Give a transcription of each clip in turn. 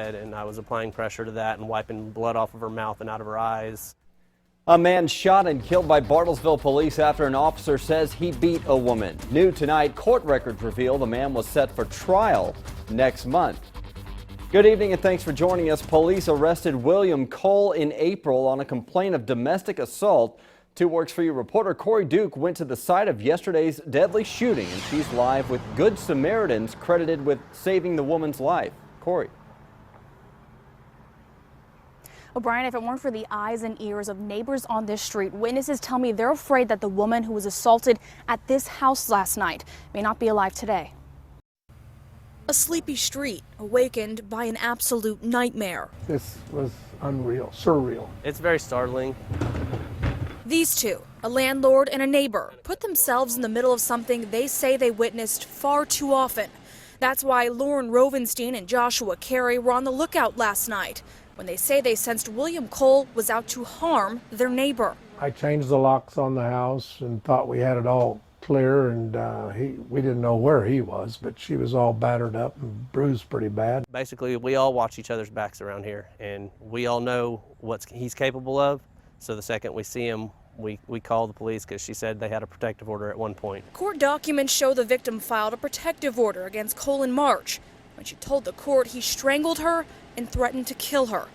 head, and I was applying pressure to that and wiping blood off of her mouth and out of her eyes. A man shot and killed by Bartlesville police after an officer says he beat a woman. New tonight, court records reveal the man was set for trial next month. Good evening and thanks for joining us. Police arrested William Cole in April on a complaint of domestic assault. 2 Works For You reporter Corey Duke went to the site of yesterday's deadly shooting, and she's live with Good Samaritans credited with saving the woman's life. Corey. O'Brien, if it weren't for the eyes and ears of neighbors on this street, witnesses tell me they're afraid that the woman who was assaulted at this house last night may not be alive today. A sleepy street awakened by an absolute nightmare. This was unreal, surreal. It's very startling. These two, a landlord and a neighbor, put themselves in the middle of something they say they witnessed far too often. That's why Lauren Rovenstein and Joshua Carey were on the lookout last night when they say they sensed William Cole was out to harm their neighbor. I changed the locks on the house and thought we had it all clear, and we didn't know where he was, but she was all battered up and bruised pretty bad. Basically, we all watch each other's backs around here, and we all know what he's capable of. So the second we see him, we call the police because she said they had a protective order at one point. Court documents show the victim filed a protective order against Cole in March when she told the court he strangled her and threatened to kill her.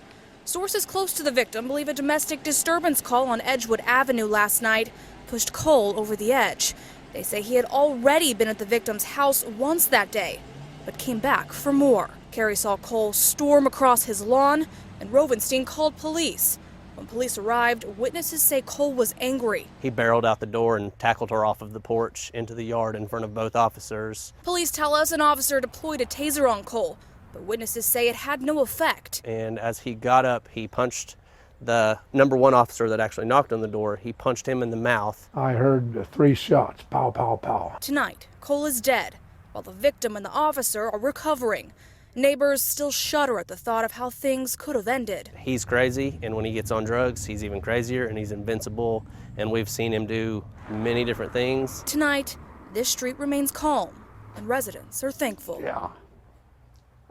Sources close to the victim believe a domestic disturbance call on Edgewood Avenue last night pushed Cole over the edge. They say he had already been at the victim's house once that day, but came back for more. Carey saw Cole storm across his lawn, and Rovenstein called police. When police arrived, witnesses say Cole was angry. He barreled out the door and tackled her off of the porch into the yard in front of both officers. Police tell us an officer deployed a taser on Cole, but witnesses say it had no effect. And as he got up, he punched the number 1 officer that actually knocked on the door. He punched him in the mouth. I heard 3 shots, pow, pow, pow. Tonight, Cole is dead, while the victim and the officer are recovering. Neighbors still shudder at the thought of how things could have ended. He's crazy, and when he gets on drugs, he's even crazier, and he's invincible, and we've seen him do many different things. Tonight, this street remains calm, and residents are thankful. Yeah,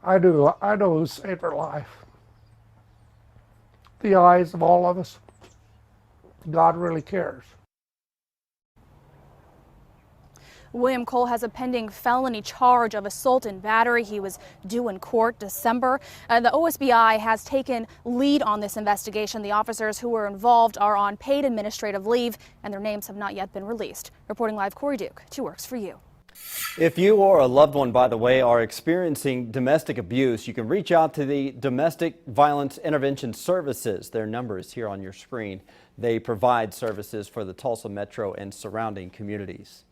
I know who saved her life. The eyes of all of us. God really cares. William Cole has a pending felony charge of assault and battery. He was due in court December. The OSBI has taken lead on this investigation. The officers who were involved are on paid administrative leave, and their names have not yet been released. Reporting live, Corey Duke, 2 Works For You. If you or a loved one, by the way, are experiencing domestic abuse, you can reach out to the Domestic Violence Intervention Services. Their number is here on your screen. They provide services for the Tulsa Metro and surrounding communities.